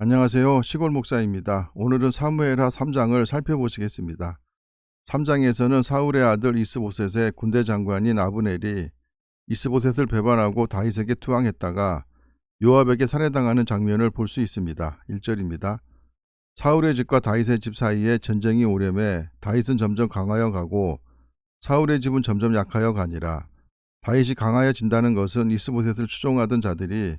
안녕하세요. 시골 목사입니다. 오늘은 사무엘하 3장을 살펴보시겠습니다. 3장에서는 사울의 아들 이스보셋의 군대 장관인 아브넬이 이스보셋을 배반하고 다윗에게 투항했다가 요압에게 살해당하는 장면을 볼 수 있습니다. 1절입니다. 사울의 집과 다윗의 집 사이에 전쟁이 오려매 다윗은 점점 강하여 가고 사울의 집은 점점 약하여 가니라. 다윗이 강하여진다는 것은 이스보셋을 추종하던 자들이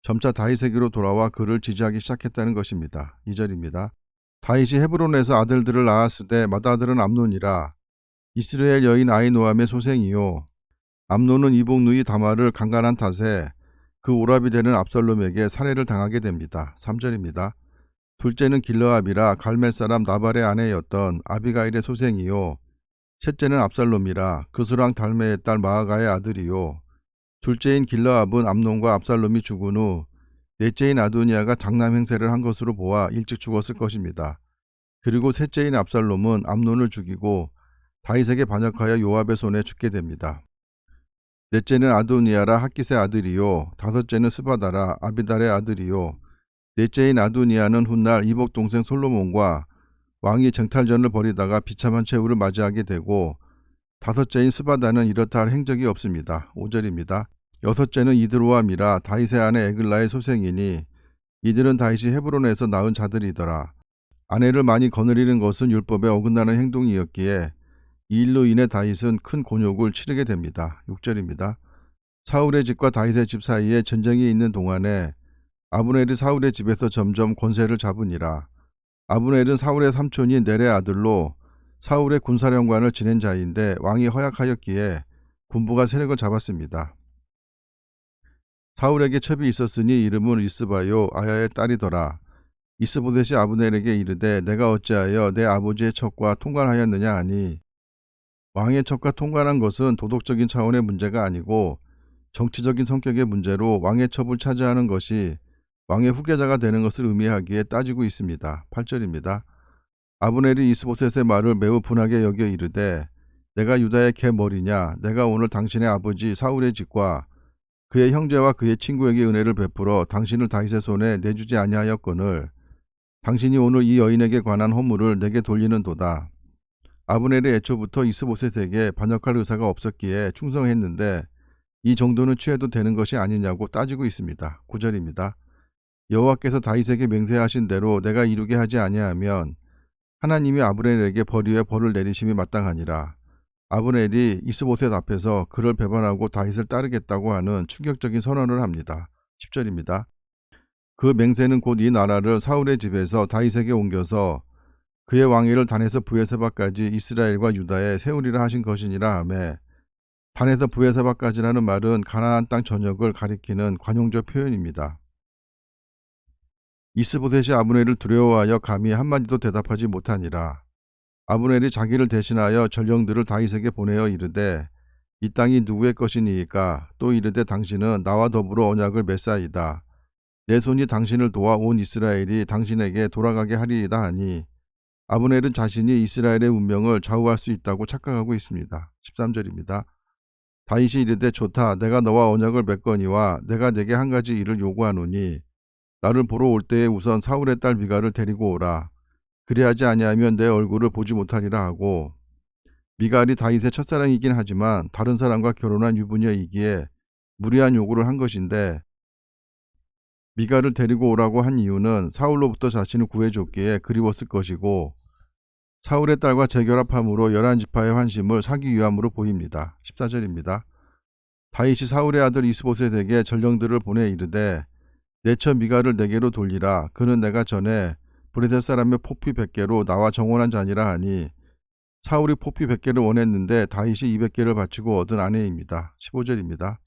점차 다윗에게로 돌아와 그를 지지하기 시작했다는 것입니다. 2절입니다. 다윗이 헤브론에서 아들들을 낳았으되 맏아들은 암논이라. 이스라엘 여인 아히노함의 소생이요 암논은 이복 누이 다말을 강간한 탓에 그 오랍이 되는 압살롬에게 살해를 당하게 됩니다. 3절입니다. 둘째는 길르압이라 갈멜 사람 나발의 아내였던 아비가일의 소생이요 셋째는 압살롬이라 그수랑 달메의 딸 마아가의 아들이요 둘째인 길르압은 암논과 압살롬이 죽은 후 넷째인 아도니아가 장남 행세를 한 것으로 보아 일찍 죽었을 것입니다. 그리고 셋째인 압살롬은 암논을 죽이고 다윗에게 반역하여 요압의 손에 죽게 됩니다. 넷째는 아도니아라 핫깃의 아들이요 다섯째는 스바다라 아비달의 아들이요 넷째인 아도니아는 훗날 이복 동생 솔로몬과 왕이 쟁탈전을 벌이다가 비참한 최후를 맞이하게 되고 다섯째인 스바다는 이렇다 할 행적이 없습니다. 5절입니다. 여섯째는 이드로암이라 다윗의 아내 에글라의 소생이니 이들은 다윗이 헤브론에서 낳은 자들이더라. 아내를 많이 거느리는 것은 율법에 어긋나는 행동이었기에 이 일로 인해 다윗은 큰 곤욕을 치르게 됩니다. 6절입니다. 사울의 집과 다윗의 집 사이에 전쟁이 있는 동안에 아브넬이 사울의 집에서 점점 권세를 잡으니라. 아브넬은 사울의 삼촌인 넬의 아들로 사울의 군사령관을 지낸 자인데 왕이 허약하였기에 군부가 세력을 잡았습니다. 사울에게 첩이 있었으니 이름은 리스바요 아야의 딸이더라. 이스보셋이 아브넬에게 이르되 내가 어찌하여 내 아버지의 첩과 통관하였느냐 하니 왕의 첩과 통관한 것은 도덕적인 차원의 문제가 아니고 정치적인 성격의 문제로 왕의 첩을 차지하는 것이 왕의 후계자가 되는 것을 의미하기에 따지고 있습니다. 8절입니다. 아브넬이 이스보셋의 말을 매우 분하게 여겨 이르되 내가 유다의 개머리냐 내가 오늘 당신의 아버지 사울의 집과 그의 형제와 그의 친구에게 은혜를 베풀어 당신을 다윗의 손에 내주지 아니하였거늘 당신이 오늘 이 여인에게 관한 허물을 내게 돌리는도다. 아브넬이 애초부터 이스보셋에게 반역할 의사가 없었기에 충성했는데 이 정도는 취해도 되는 것이 아니냐고 따지고 있습니다. 9절입니다. 여호와께서 다윗에게 맹세하신 대로 내가 이루게 하지 아니하면 하나님이 아브넬에게 벌 위에 벌을 내리심이 마땅하니라. 아브넬이 이스보셋 앞에서 그를 배반하고 다윗을 따르겠다고 하는 충격적인 선언을 합니다. 10절입니다. 그 맹세는 곧 이 나라를 사울의 집에서 다윗에게 옮겨서 그의 왕위를 단에서 브에세바까지 이스라엘과 유다에 세우리라 하신 것이니라 하매 단에서 브에세바까지라는 말은 가나안 땅 전역을 가리키는 관용적 표현입니다. 이스보셋이 아브넬을 두려워하여 감히 한마디도 대답하지 못하니라. 아브넬이 자기를 대신하여 전령들을 다윗에게 보내어 이르되 이 땅이 누구의 것이니이까 또 이르되 당신은 나와 더불어 언약을 맺사이다. 내 손이 당신을 도와 온 이스라엘이 당신에게 돌아가게 하리이다 하니 아브넬은 자신이 이스라엘의 운명을 좌우할 수 있다고 착각하고 있습니다. 13절입니다. 다윗이 이르되 좋다 내가 너와 언약을 맺거니와 내가 내게 한 가지 일을 요구하노니 나를 보러 올 때에 우선 사울의 딸 미갈을 데리고 오라. 그리하지 아니하면 내 얼굴을 보지 못하리라 하고 미갈이 다윗의 첫사랑이긴 하지만 다른 사람과 결혼한 유부녀이기에 무리한 요구를 한 것인데 미갈을 데리고 오라고 한 이유는 사울로부터 자신을 구해줬기에 그리웠을 것이고 사울의 딸과 재결합함으로 11지파의 환심을 사기 위함으로 보입니다. 14절입니다. 다윗이 사울의 아들 이스보셋에게 전령들을 보내 이르되 내 처 미갈을 내게로 돌리라. 그는 내가 전에 브레셋 사람의 포피 100개로 나와 정혼한 자니라 하니 사울이 포피 100개를 원했는데 다윗이 200개를 바치고 얻은 아내입니다. 15절입니다.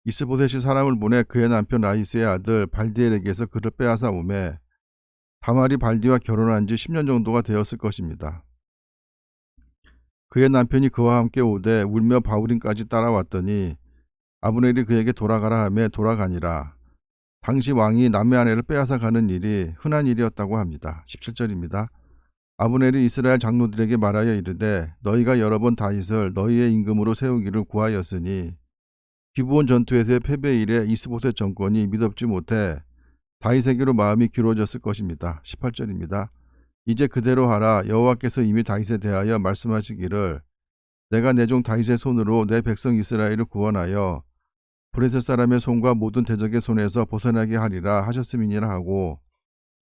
이스보셋이 사람을 보내 그의 남편 라이스의 아들 발디엘에게서 그를 빼앗아 오매 다말이 발디와 결혼한 지 10년 정도가 되었을 것입니다. 그의 남편이 그와 함께 오되 울며 바울임까지 따라왔더니 아브넬이 그에게 돌아가라 하며 돌아가니라. 당시 왕이 남의 아내를 빼앗아 가는 일이 흔한 일이었다고 합니다. 17절입니다. 아브넬이 이스라엘 장로들에게 말하여 이르되 너희가 여러 번 다윗을 너희의 임금으로 세우기를 구하였으니 기브온 전투에서의 패배 이래 이스보셋 정권이 미덥지 못해 다윗에게로 마음이 기울어졌을 것입니다. 18절입니다. 이제 그대로 하라. 여호와께서 이미 다윗에 대하여 말씀하시기를 내가 내 종 다윗의 손으로 내 백성 이스라엘을 구원하여 브레셋 사람의 손과 모든 대적의 손에서 벗어나게 하리라 하셨음이니라 하고,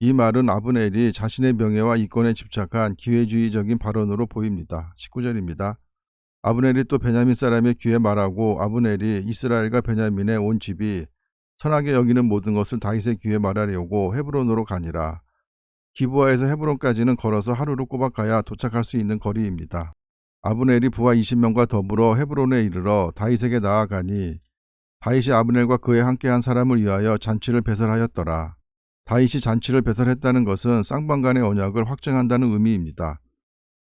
이 말은 아브넬이 자신의 명예와 이권에 집착한 기회주의적인 발언으로 보입니다. 19절입니다. 아브넬이 또 베냐민 사람의 귀에 말하고 아브넬이 이스라엘과 베냐민의 온 집이 선하게 여기는 모든 것을 다윗의 귀에 말하려고 헤브론으로 가니라. 기브아에서 헤브론까지는 걸어서 하루를 꼬박 가야 도착할 수 있는 거리입니다. 아브넬이 부하 20명과 더불어 헤브론에 이르러 다윗에게 나아가니 다윗이 아브넬과 그에 함께한 사람을 위하여 잔치를 배설하였더라. 다윗이 잔치를 배설했다는 것은 쌍방간의 언약을 확정한다는 의미입니다.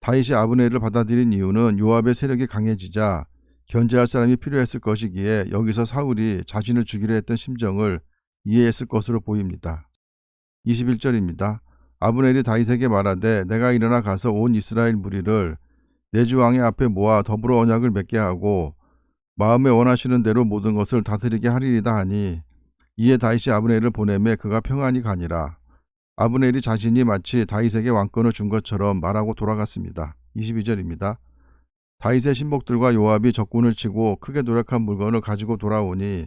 다윗이 아브넬을 받아들인 이유는 요압의 세력이 강해지자 견제할 사람이 필요했을 것이기에 여기서 사울이 자신을 죽이려 했던 심정을 이해했을 것으로 보입니다. 21절입니다. 아브넬이 다윗에게 말하되 내가 일어나 가서 온 이스라엘 무리를 내 주 왕의 앞에 모아 더불어 언약을 맺게 하고 마음에 원하시는 대로 모든 것을 다스리게 하리이다 하니, 이에 다윗이 아브넬을 보내매 그가 평안히 가니라. 아브넬이 자신이 마치 다윗에게 왕권을 준 것처럼 말하고 돌아갔습니다. 22절입니다. 다윗의 신복들과 요압이 적군을 치고 크게 노력한 물건을 가지고 돌아오니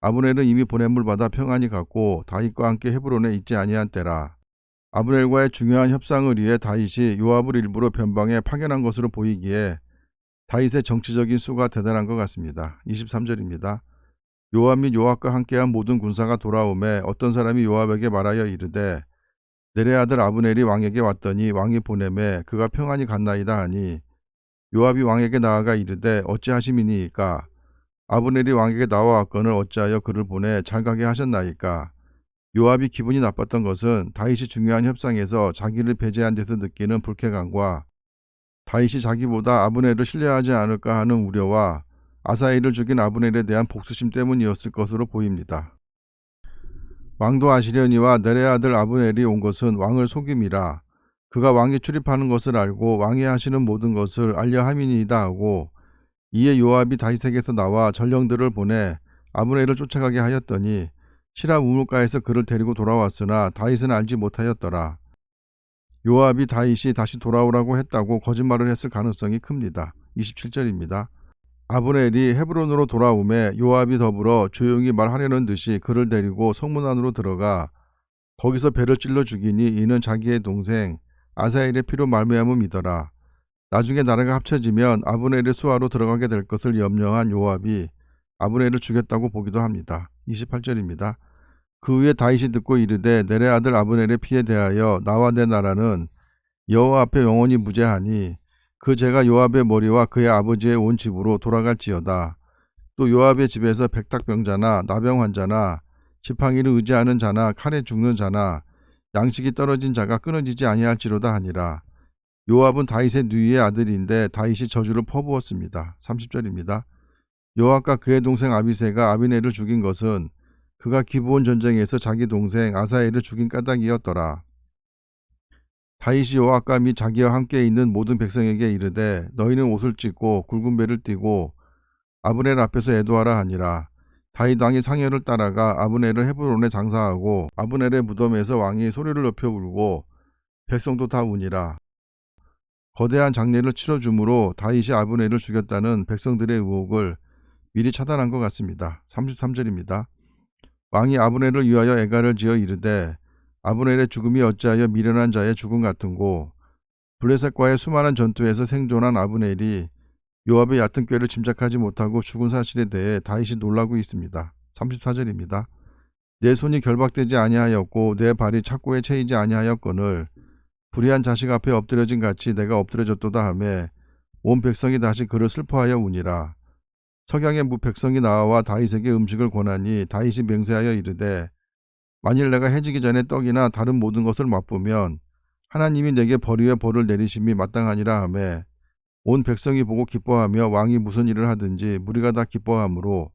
아브넬은 이미 보냄을 받아 평안히 갔고 다윗과 함께 헤브론에 있지 아니한 때라. 아브넬과의 중요한 협상을 위해 다윗이 요압을 일부러 변방에 파견한 것으로 보이기에 다윗의 정치적인 수가 대단한 것 같습니다. 23절입니다. 요압 및 요압과 함께한 모든 군사가 돌아오매 어떤 사람이 요압에게 말하여 이르되 내레 아들 아브넬이 왕에게 왔더니 왕이 보내매 그가 평안히 갔나이다 하니, 요압이 왕에게 나아가 이르되 어찌하심이니이까? 아브넬이 왕에게 나와왔거늘 어찌하여 그를 보내 잘 가게 하셨나이까? 요압이 기분이 나빴던 것은 다윗이 중요한 협상에서 자기를 배제한 데서 느끼는 불쾌감과 다윗이 자기보다 아브넬을 신뢰하지 않을까 하는 우려와 아사엘을 죽인 아브넬에 대한 복수심 때문이었을 것으로 보입니다. 왕도 아시려니와 내레 아들 아브넬이 온 것은 왕을 속임이라. 그가 왕이 출입하는 것을 알고 왕이 하시는 모든 것을 알려 함이니이다 하고, 이에 요압이 다윗에게서 나와 전령들을 보내 아브넬을 쫓아가게 하였더니 시라 우물가에서 그를 데리고 돌아왔으나 다윗은 알지 못하였더라. 요압이 다윗이 다시 돌아오라고 했다고 거짓말을 했을 가능성이 큽니다. 27절입니다. 아브넬이 헤브론으로 돌아오매 요압이 더불어 조용히 말하려는 듯이 그를 데리고 성문 안으로 들어가 거기서 배를 찔러 죽이니 이는 자기의 동생 아사엘의 피로 말미암음이더라. 나중에 나라가 합쳐지면 아브넬의 수하로 들어가게 될 것을 염려한 요압이 아브넬을 죽였다고 보기도 합니다. 28절입니다. 그 후에 다윗이 듣고 이르되 내레 아들 아브넬의 피에 대하여 나와 내 나라는 여호와 앞에 영원히 무죄하니 그 죄가 요압의 머리와 그의 아버지의 온 집으로 돌아갈지어다. 또 요압의 집에서 백탁병자나 나병 환자나 지팡이를 의지하는 자나 칼에 죽는 자나 양식이 떨어진 자가 끊어지지 아니할지로다 하니라. 요압은 다윗의 누이의 아들인데 다윗이 저주를 퍼부었습니다. 30절입니다. 요압과 그의 동생 아비새가 아비넬을 죽인 것은 그가 기브온 전쟁에서 자기 동생 아사엘을 죽인 까닭이었더라. 다윗이 요압과 및 자기와 함께 있는 모든 백성에게 이르되 너희는 옷을 찢고 굵은 배를 띠고 아브넬 앞에서 애도하라 하니라. 다윗 왕이 상여를 따라가 아브넬을 헤브론에 장사하고 아브넬의 무덤에서 왕이 소리를 높여 울고 백성도 다 우니라. 거대한 장례를 치러줌으로 다윗이 아브넬을 죽였다는 백성들의 의혹을 미리 차단한 것 같습니다. 33절입니다. 왕이 아브넬을 위하여 애가를 지어 이르되 아브넬의 죽음이 어찌하여 미련한 자의 죽음 같은고, 블레셋과의 수많은 전투에서 생존한 아브넬이 요압의 얕은 꾀를 짐작하지 못하고 죽은 사실에 대해 다윗이 놀라고 있습니다. 34절입니다. 내 손이 결박되지 아니하였고 내 발이 착고에 채이지 아니하였거늘 불의한 자식 앞에 엎드려진 같이 내가 엎드려졌도다 하며 온 백성이 다시 그를 슬퍼하여 우니라. 석양의 백성이 나와 다윗에게 음식을 권하니 다윗이 맹세하여 이르되 만일 내가 해지기 전에 떡이나 다른 모든 것을 맛보면 하나님이 내게 벌이와 벌을 내리심이 마땅하니라 하며 온 백성이 보고 기뻐하며 왕이 무슨 일을 하든지 무리가 다 기뻐하므로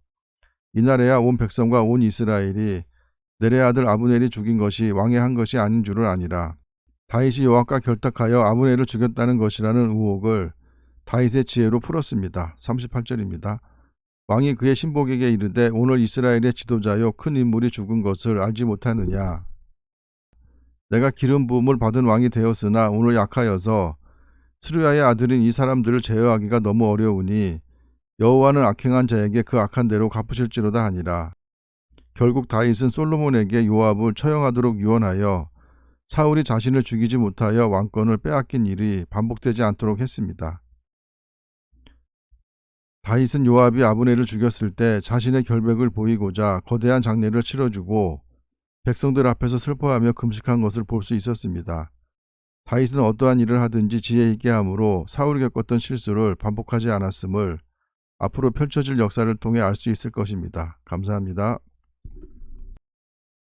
이날에야 온 백성과 온 이스라엘이 내레 아들 아브넬이 죽인 것이 왕의 한 것이 아닌 줄을 아니라. 다윗이 요압과 결탁하여 아브넬을 죽였다는 것이라는 의혹을 다윗의 지혜로 풀었습니다. 38절입니다. 왕이 그의 신복에게 이르되 오늘 이스라엘의 지도자요 큰 인물이 죽은 것을 알지 못하느냐. 내가 기름 부음을 받은 왕이 되었으나 오늘 약하여서 스루야의 아들인 이 사람들을 제어하기가 너무 어려우니 여호와는 악행한 자에게 그 악한 대로 갚으실지로다 하니라. 결국 다윗은 솔로몬에게 요압을 처형하도록 유언하여 사울이 자신을 죽이지 못하여 왕권을 빼앗긴 일이 반복되지 않도록 했습니다. 다윗은 요압이 아브넬을 죽였을 때 자신의 결백을 보이고자 거대한 장례를 치러주고 백성들 앞에서 슬퍼하며 금식한 것을 볼 수 있었습니다. 다윗은 어떠한 일을 하든지 지혜 있게 함으로 사울이 겪었던 실수를 반복하지 않았음을 앞으로 펼쳐질 역사를 통해 알 수 있을 것입니다. 감사합니다.